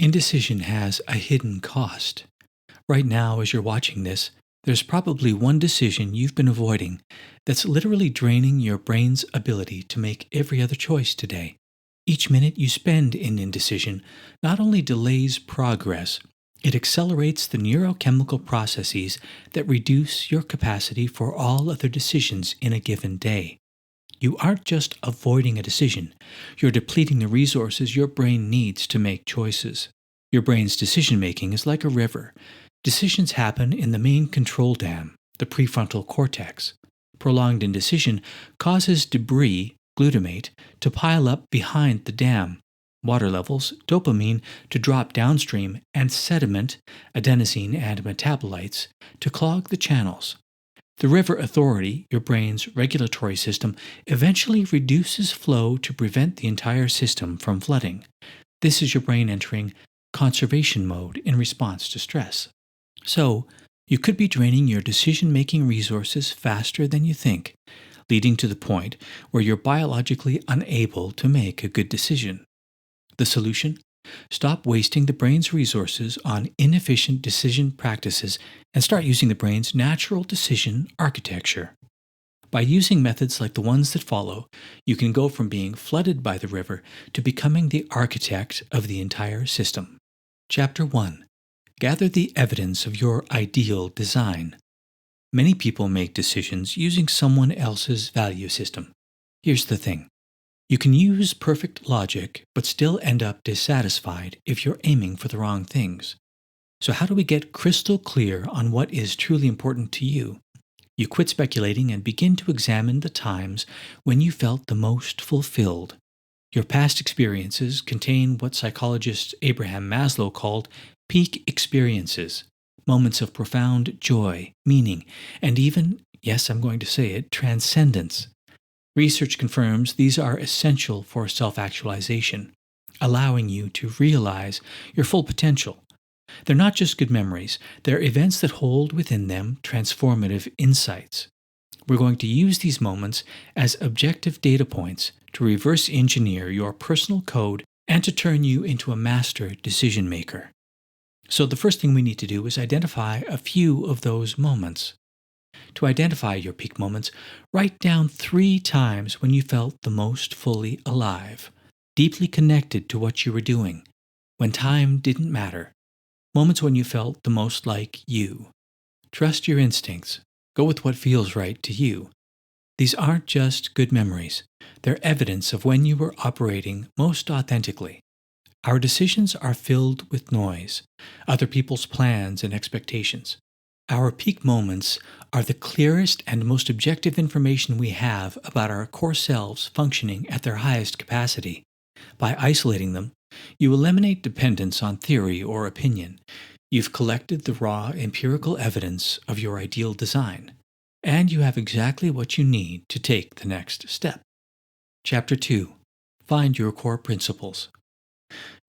Indecision has a hidden cost. Right now, as you're watching this, there's probably one decision you've been avoiding that's literally draining your brain's ability to make every other choice today. Each minute you spend in indecision not only delays progress, it accelerates the neurochemical processes that reduce your capacity for all other decisions in a given day. You aren't just avoiding a decision, you're depleting the resources your brain needs to make choices. Your brain's decision making is like a river. Decisions happen in the main control dam, the prefrontal cortex. Prolonged indecision causes debris, glutamate, to pile up behind the dam, water levels, dopamine to drop downstream, and sediment, adenosine and metabolites, to clog the channels. The river authority, your brain's regulatory system, eventually reduces flow to prevent the entire system from flooding. This is your brain entering conservation mode in response to stress. So, you could be draining your decision-making resources faster than you think, leading to the point where you're biologically unable to make a good decision. The solution? Stop wasting the brain's resources on inefficient decision practices and start using the brain's natural decision architecture. By using methods like the ones that follow, you can go from being flooded by the river to becoming the architect of the entire system. Chapter 1. Gather the evidence of your ideal design. Many people make decisions using someone else's value system. Here's the thing. You can use perfect logic, but still end up dissatisfied if you're aiming for the wrong things. So how do we get crystal clear on what is truly important to you? You quit speculating and begin to examine the times when you felt the most fulfilled. Your past experiences contain what psychologist Abraham Maslow called peak experiences, moments of profound joy, meaning, and even, yes, I'm going to say it, transcendence. Research confirms these are essential for self-actualization, allowing you to realize your full potential. They're not just good memories, they're events that hold within them transformative insights. We're going to use these moments as objective data points to reverse engineer your personal code and to turn you into a master decision maker. So the first thing we need to do is identify a few of those moments. To identify your peak moments, write down 3 times when you felt the most fully alive, deeply connected to what you were doing, when time didn't matter, moments when you felt the most like you. Trust your instincts. Go with what feels right to you. These aren't just good memories. They're evidence of when you were operating most authentically. Our decisions are filled with noise, other people's plans and expectations. Our peak moments are the clearest and most objective information we have about our core selves functioning at their highest capacity. By isolating them, you eliminate dependence on theory or opinion. You've collected the raw empirical evidence of your ideal design, and you have exactly what you need to take the next step. Chapter 2. Find your core principles.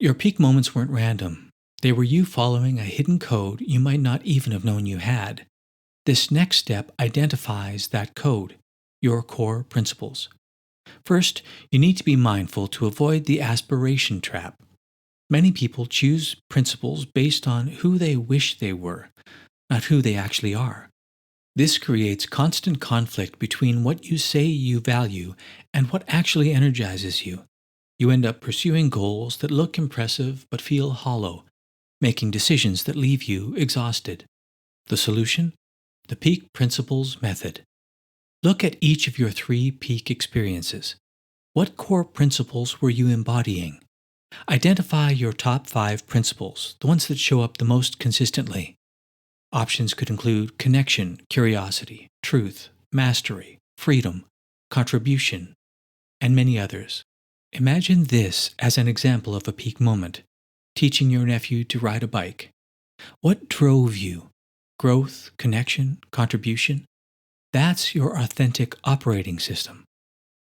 Your peak moments weren't random. They were you following a hidden code you might not even have known you had. This next step identifies that code, your core principles. First, you need to be mindful to avoid the aspiration trap. Many people choose principles based on who they wish they were, not who they actually are. This creates constant conflict between what you say you value and what actually energizes you. You end up pursuing goals that look impressive but feel hollow, making decisions that leave you exhausted. The solution? The Peak Principles Method. Look at each of your 3 peak experiences. What core principles were you embodying? Identify your top 5 principles, the ones that show up the most consistently. Options could include connection, curiosity, truth, mastery, freedom, contribution, and many others. Imagine this as an example of a peak moment. Teaching your nephew to ride a bike. What drove you? Growth, connection, contribution? That's your authentic operating system.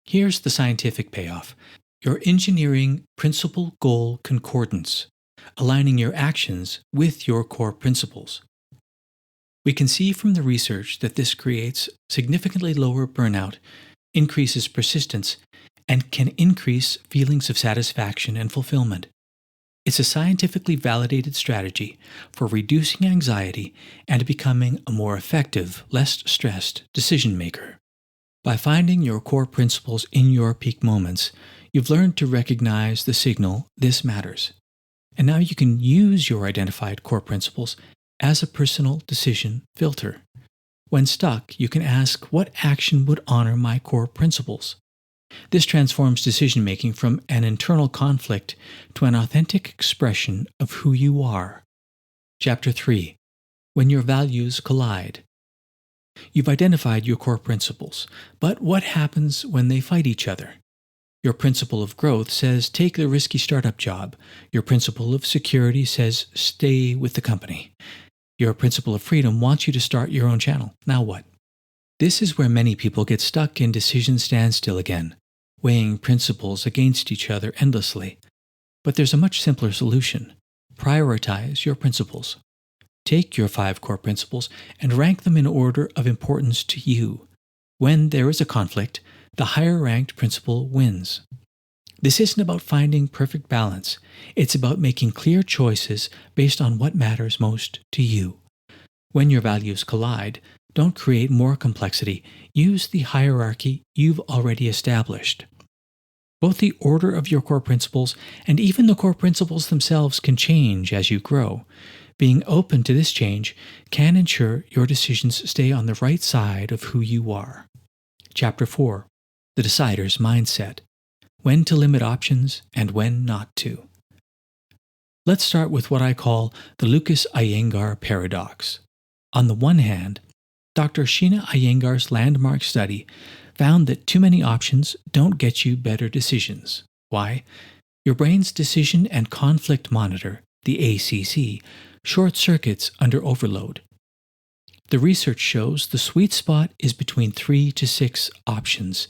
Here's the scientific payoff. You're engineering principle-goal concordance, aligning your actions with your core principles. We can see from the research that this creates significantly lower burnout, increases persistence, and can increase feelings of satisfaction and fulfillment. It's a scientifically validated strategy for reducing anxiety and becoming a more effective, less stressed decision maker. By finding your core principles in your peak moments, you've learned to recognize the signal, "this matters." And now you can use your identified core principles as a personal decision filter. When stuck, you can ask, what action would honor my core principles? This transforms decision making from an internal conflict to an authentic expression of who you are. Chapter 3. When your values collide. You've identified your core principles, but what happens when they fight each other? Your principle of growth says take the risky startup job. Your principle of security says stay with the company. Your principle of freedom wants you to start your own channel. Now what? This is where many people get stuck in decision standstill again, weighing principles against each other endlessly. But there's a much simpler solution. Prioritize your principles. Take your 5 core principles and rank them in order of importance to you. When there is a conflict, the higher ranked principle wins. This isn't about finding perfect balance. It's about making clear choices based on what matters most to you. When your values collide, don't create more complexity. Use the hierarchy you've already established. Both the order of your core principles and even the core principles themselves can change as you grow. Being open to this change can ensure your decisions stay on the right side of who you are. Chapter 4. The Decider's Mindset. When to limit options and when not to. Let's start with what I call the Lucas Iyengar paradox. On the one hand, Dr. Sheena Iyengar's landmark study found that too many options don't get you better decisions. Why? Your brain's decision and conflict monitor, the ACC, short circuits under overload. The research shows the sweet spot is between 3 to 6 options,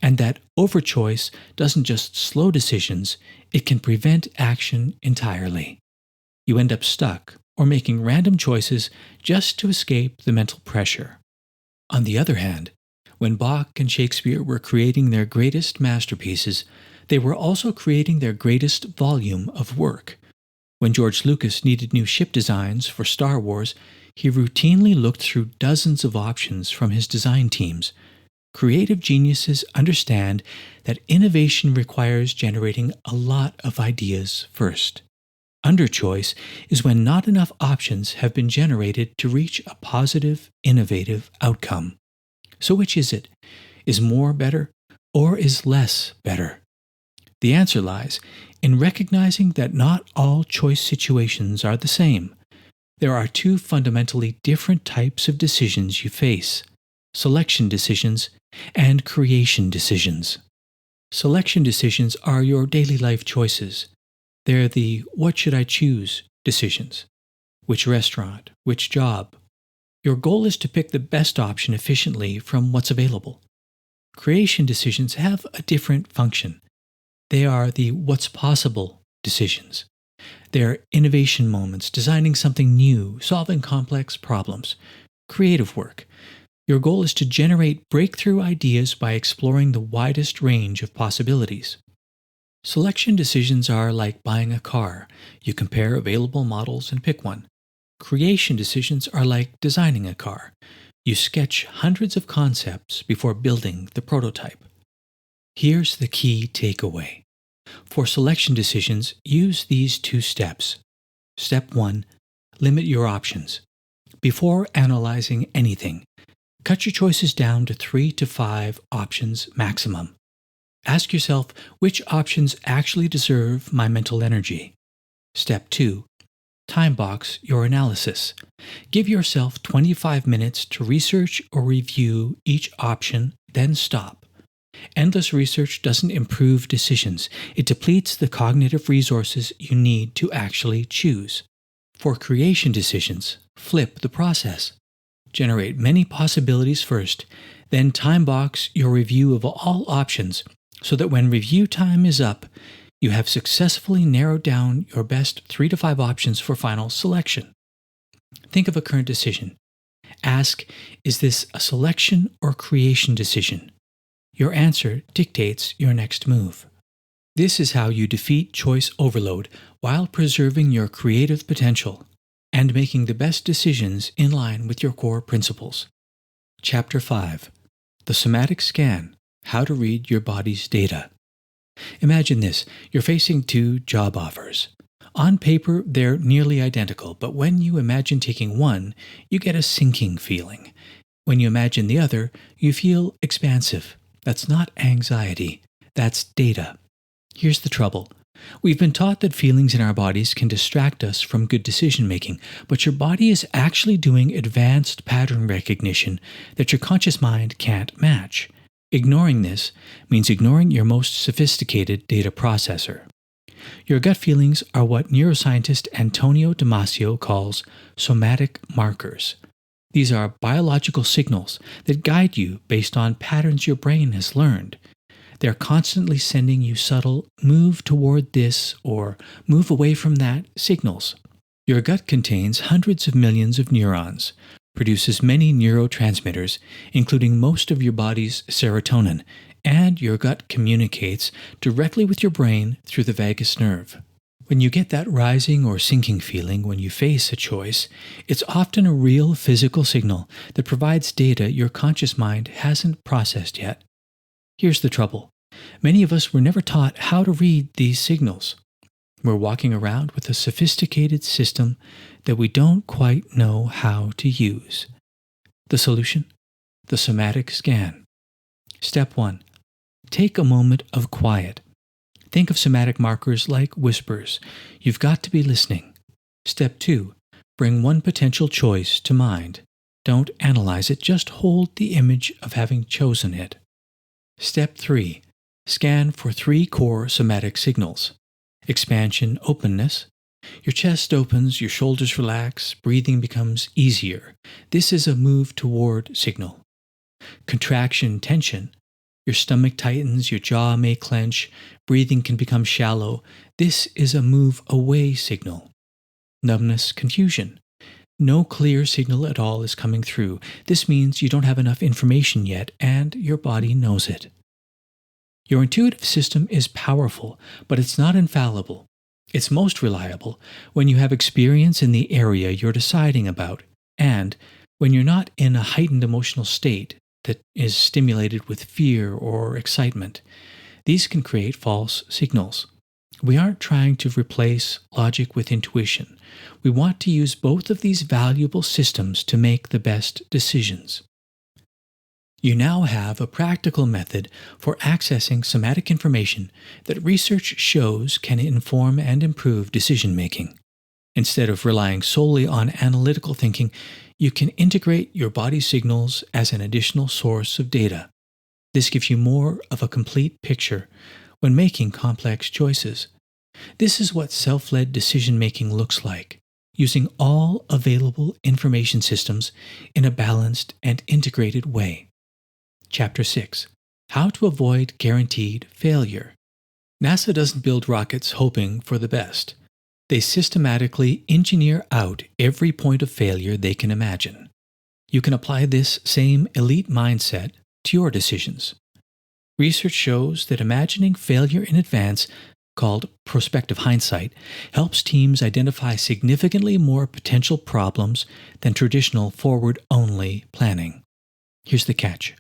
and that overchoice doesn't just slow decisions, it can prevent action entirely. You end up stuck or making random choices just to escape the mental pressure. On the other hand, when Bach and Shakespeare were creating their greatest masterpieces, they were also creating their greatest volume of work. When George Lucas needed new ship designs for Star Wars, he routinely looked through dozens of options from his design teams. Creative geniuses understand that innovation requires generating a lot of ideas first. Underchoice is when not enough options have been generated to reach a positive, innovative outcome. So which is it? Is more better or is less better? The answer lies in recognizing that not all choice situations are the same. There are 2 fundamentally different types of decisions you face: selection decisions and creation decisions. Selection decisions are your daily life choices. They're the "what should I choose" decisions. Which restaurant? Which job? Your goal is to pick the best option efficiently from what's available. Creation decisions have a different function. They are the "what's possible" decisions. They're innovation moments, designing something new, solving complex problems. Creative work. Your goal is to generate breakthrough ideas by exploring the widest range of possibilities. Selection decisions are like buying a car. You compare available models and pick one. Creation decisions are like designing a car. You sketch hundreds of concepts before building the prototype. Here's the key takeaway. For selection decisions, use these 2 steps. Step 1. Limit your options. Before analyzing anything, cut your choices down to 3 to 5 options maximum. Ask yourself which options actually deserve my mental energy. Step 2. Time box your analysis. Give yourself 25 minutes to research or review each option, then stop. Endless research doesn't improve decisions. It depletes the cognitive resources you need to actually choose. For creation decisions, flip the process. Generate many possibilities first, then time box your review of all options so that when review time is up, you have successfully narrowed down your best 3 to 5 options for final selection. Think of a current decision. Ask, is this a selection or creation decision? Your answer dictates your next move. This is how you defeat choice overload while preserving your creative potential and making the best decisions in line with your core principles. Chapter 5: The Somatic Scan: How to Read Your Body's Data. Imagine this: you're facing two job offers. On paper, they're nearly identical, but when you imagine taking one, you get a sinking feeling. When you imagine the other, you feel expansive. That's not anxiety, that's data. Here's the trouble. We've been taught that feelings in our bodies can distract us from good decision making, but your body is actually doing advanced pattern recognition that your conscious mind can't match. Ignoring this means ignoring your most sophisticated data processor. Your gut feelings are what neuroscientist Antonio Damasio calls somatic markers. These are biological signals that guide you based on patterns your brain has learned. They're constantly sending you subtle move toward this or move away from that signals. Your gut contains hundreds of millions of neurons, produces many neurotransmitters, including most of your body's serotonin, and your gut communicates directly with your brain through the vagus nerve. When you get that rising or sinking feeling when you face a choice, it's often a real physical signal that provides data your conscious mind hasn't processed yet. Here's the trouble. Many of us were never taught how to read these signals. We're walking around with a sophisticated system that we don't quite know how to use. The solution? The somatic scan. Step 1. Take a moment of quiet. Think of somatic markers like whispers. You've got to be listening. Step 2. Bring one potential choice to mind. Don't analyze it, just hold the image of having chosen it. Step 3. Scan for 3 core somatic signals. Expansion, openness. Your chest opens, your shoulders relax, breathing becomes easier. This is a move toward signal. Contraction, tension. Your stomach tightens, your jaw may clench, breathing can become shallow. This is a move away signal. Numbness, confusion. No clear signal at all is coming through. This means you don't have enough information yet, and your body knows it. Your intuitive system is powerful, but it's not infallible. It's most reliable when you have experience in the area you're deciding about, and when you're not in a heightened emotional state that is stimulated with fear or excitement. These can create false signals. We aren't trying to replace logic with intuition. We want to use both of these valuable systems to make the best decisions. You now have a practical method for accessing somatic information that research shows can inform and improve decision-making. Instead of relying solely on analytical thinking, you can integrate your body signals as an additional source of data. This gives you more of a complete picture when making complex choices. This is what self-led decision-making looks like, using all available information systems in a balanced and integrated way. Chapter 6: How to Avoid Guaranteed Failure. NASA doesn't build rockets hoping for the best. They systematically engineer out every point of failure they can imagine. You can apply this same elite mindset to your decisions. Research shows that imagining failure in advance, called prospective hindsight, helps teams identify significantly more potential problems than traditional forward-only planning. Here's the catch.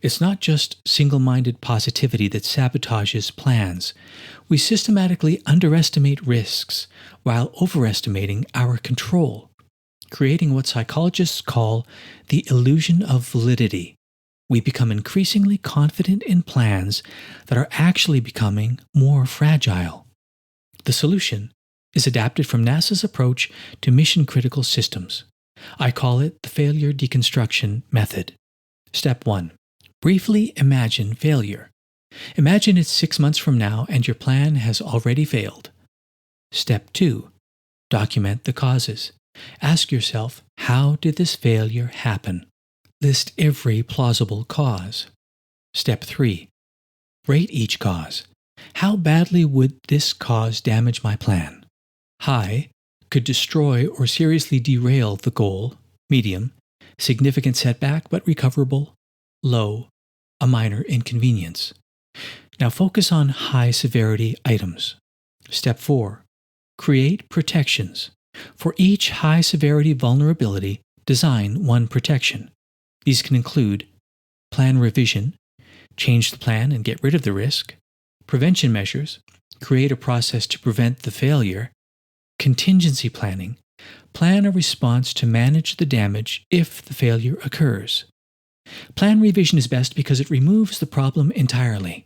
It's not just single-minded positivity that sabotages plans. We systematically underestimate risks while overestimating our control, creating what psychologists call the illusion of validity. We become increasingly confident in plans that are actually becoming more fragile. The solution is adapted from NASA's approach to mission-critical systems. I call it the failure deconstruction method. Step 1. Briefly imagine failure. Imagine it's 6 months from now and your plan has already failed. Step 2. Document the causes. Ask yourself, how did this failure happen? List every plausible cause. Step 3. Rate each cause. How badly would this cause damage my plan? High, could destroy or seriously derail the goal. Medium, significant setback but recoverable. Low, a minor inconvenience. Now focus on high-severity items. Step 4. Create protections. For each high-severity vulnerability, design one protection. These can include plan revision, change the plan and get rid of the risk, prevention measures, create a process to prevent the failure, contingency planning, plan a response to manage the damage if the failure occurs. Plan revision is best because it removes the problem entirely.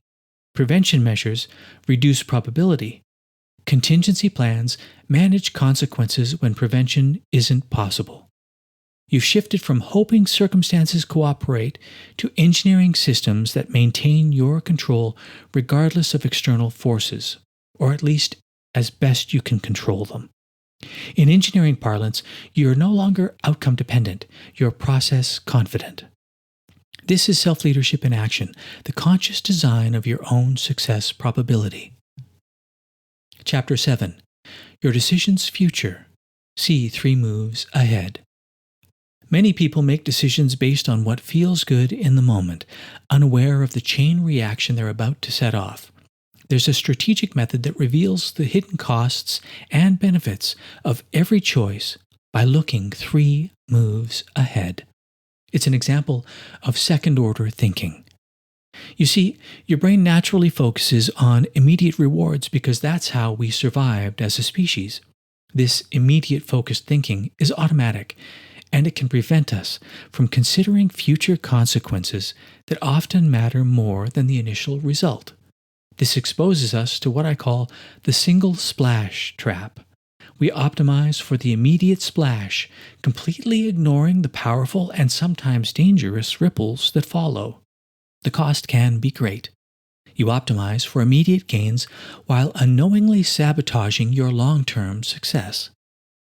Prevention measures reduce probability. Contingency plans manage consequences when prevention isn't possible. You've shifted from hoping circumstances cooperate to engineering systems that maintain your control regardless of external forces, or at least as best you can control them. In engineering parlance, you're no longer outcome dependent, you're process confident. This is self-leadership in action, the conscious design of your own success probability. Chapter 7. Your Decision's Future. See 3 moves ahead. Many people make decisions based on what feels good in the moment, unaware of the chain reaction they're about to set off. There's a strategic method that reveals the hidden costs and benefits of every choice by looking 3 moves ahead. It's an example of second-order thinking. You see, your brain naturally focuses on immediate rewards because that's how we survived as a species. This immediate focused thinking is automatic, and it can prevent us from considering future consequences that often matter more than the initial result. This exposes us to what I call the single splash trap. We optimize for the immediate splash, completely ignoring the powerful and sometimes dangerous ripples that follow. The cost can be great. You optimize for immediate gains while unknowingly sabotaging your long-term success.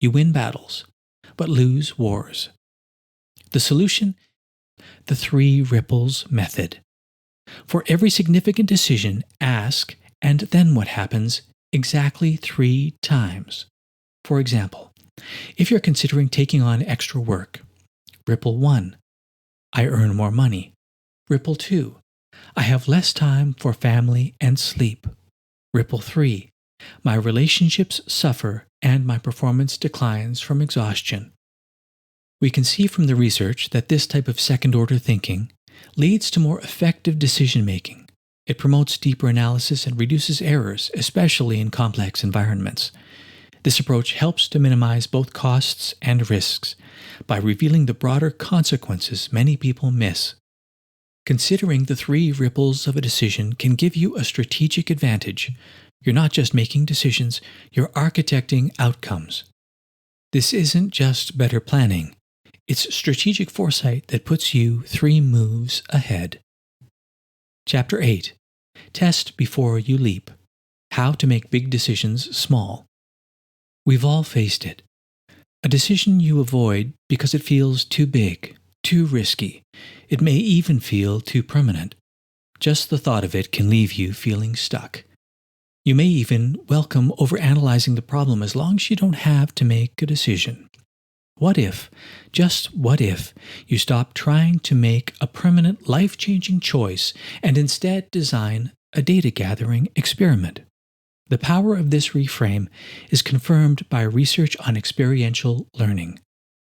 You win battles, but lose wars. The solution? The 3 ripples method. For every significant decision, ask, and then what happens, exactly 3 times. For example, if you're considering taking on extra work, ripple 1, I earn more money. Ripple 2, I have less time for family and sleep. Ripple 3, my relationships suffer and my performance declines from exhaustion. We can see from the research that this type of second-order thinking leads to more effective decision-making. It promotes deeper analysis and reduces errors, especially in complex environments. This approach helps to minimize both costs and risks by revealing the broader consequences many people miss. Considering the 3 ripples of a decision can give you a strategic advantage. You're not just making decisions, you're architecting outcomes. This isn't just better planning. It's strategic foresight that puts you 3 moves ahead. Chapter 8. Test before you leap. How to make big decisions small. We've all faced it. A decision you avoid because it feels too big, too risky. It may even feel too permanent. Just the thought of it can leave you feeling stuck. You may even welcome overanalyzing the problem as long as you don't have to make a decision. What if, just what if, you stop trying to make a permanent, life-changing choice and instead design a data-gathering experiment? The power of this reframe is confirmed by research on experiential learning.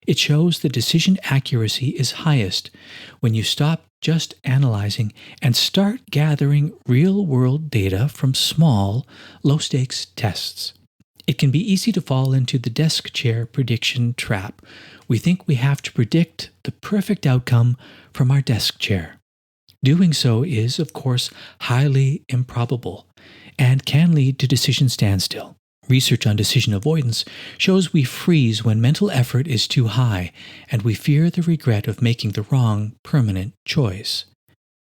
It shows the decision accuracy is highest when you stop just analyzing and start gathering real-world data from small, low-stakes tests. It can be easy to fall into the desk chair prediction trap. We think we have to predict the perfect outcome from our desk chair. Doing so is, of course, highly improbable and can lead to decision standstill. Research on decision avoidance shows we freeze when mental effort is too high and we fear the regret of making the wrong, permanent choice.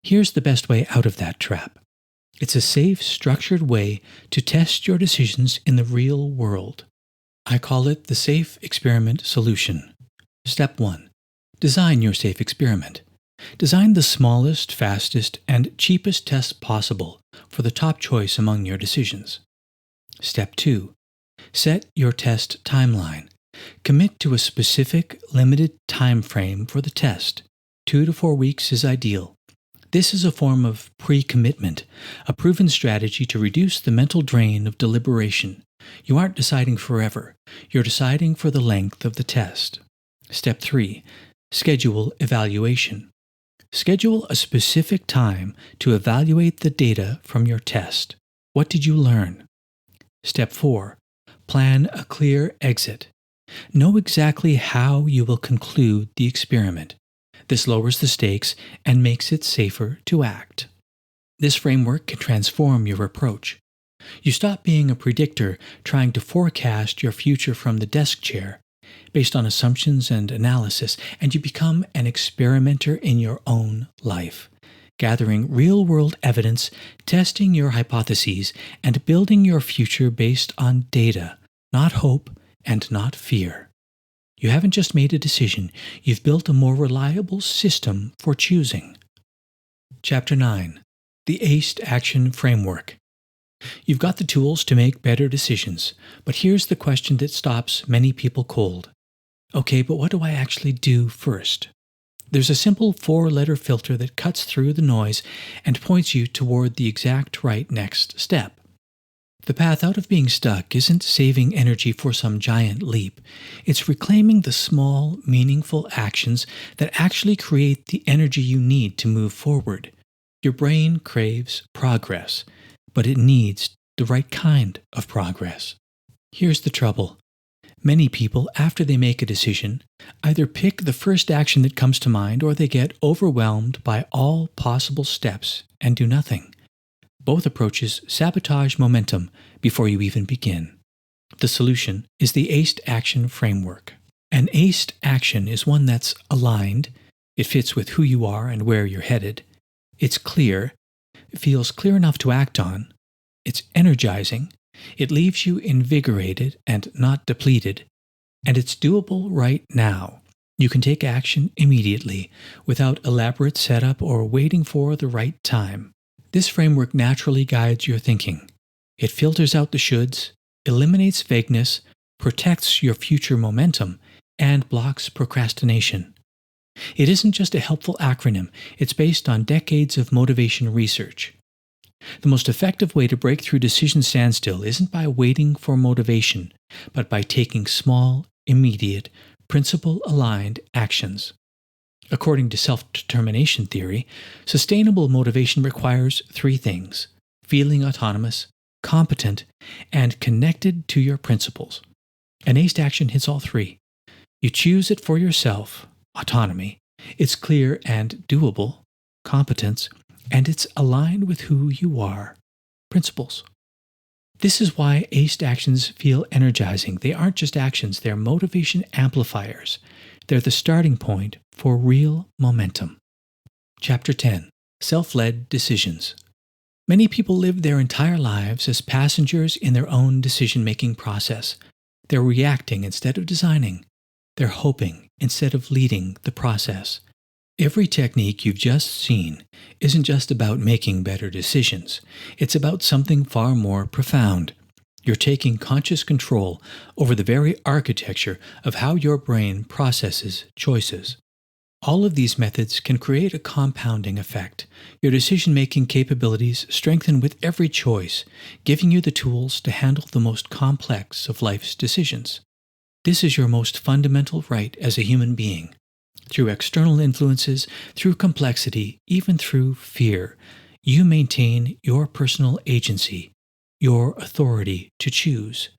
Here's the best way out of that trap. It's a safe, structured way to test your decisions in the real world. I call it the Safe Experiment Solution. Step 1. Design your safe experiment. Design the smallest, fastest, and cheapest test possible for the top choice among your decisions. Step 2. Set your test timeline. Commit to a specific, limited time frame for the test. 2 to 4 weeks is ideal. This is a form of pre-commitment, a proven strategy to reduce the mental drain of deliberation. You aren't deciding forever. You're deciding for the length of the test. Step 3. Schedule evaluation. Schedule a specific time to evaluate the data from your test. What did you learn? Step 4. Plan a clear exit. Know exactly how you will conclude the experiment. This lowers the stakes and makes it safer to act. This framework can transform your approach. You stop being a predictor trying to forecast your future from the desk chair based on assumptions and analysis, and you become an experimenter in your own life, gathering real-world evidence, testing your hypotheses, and building your future based on data, not hope and not fear. You haven't just made a decision, you've built a more reliable system for choosing. Chapter 9. The ACE Action Framework. You've got the tools to make better decisions, but here's the question that stops many people cold. Okay, but what do I actually do first? There's a simple 4-letter filter that cuts through the noise and points you toward the exact right next step. The path out of being stuck isn't saving energy for some giant leap. It's reclaiming the small, meaningful actions that actually create the energy you need to move forward. Your brain craves progress, but it needs the right kind of progress. Here's the trouble. Many people, after they make a decision, either pick the first action that comes to mind or they get overwhelmed by all possible steps and do nothing. Both approaches sabotage momentum before you even begin. The solution is the ACE Action Framework. An ACE action is one that's aligned, it fits with who you are and where you're headed, it's clear, it feels clear enough to act on, it's energizing, it leaves you invigorated and not depleted, and it's doable right now. You can take action immediately, without elaborate setup or waiting for the right time. This framework naturally guides your thinking. It filters out the shoulds, eliminates vagueness, protects your future momentum, and blocks procrastination. It isn't just a helpful acronym, it's based on decades of motivation research. The most effective way to break through decision standstill isn't by waiting for motivation, but by taking small, immediate, principle-aligned actions. According to self-determination theory, sustainable motivation requires 3 things: feeling autonomous, competent, and connected to your principles. An ACE action hits all 3. You choose it for yourself, autonomy. It's clear and doable, competence, and it's aligned with who you are, principles. This is why ACE actions feel energizing. They aren't just actions, they're motivation amplifiers. They're the starting point for real momentum. Chapter 10. Self-led decisions. Many people live their entire lives as passengers in their own decision-making process. They're reacting instead of designing. They're hoping instead of leading the process. Every technique you've just seen isn't just about making better decisions. It's about something far more profound. You're taking conscious control over the very architecture of how your brain processes choices. All of these methods can create a compounding effect. Your decision-making capabilities strengthen with every choice, giving you the tools to handle the most complex of life's decisions. This is your most fundamental right as a human being. Through external influences, through complexity, even through fear, you maintain your personal agency, your authority to choose.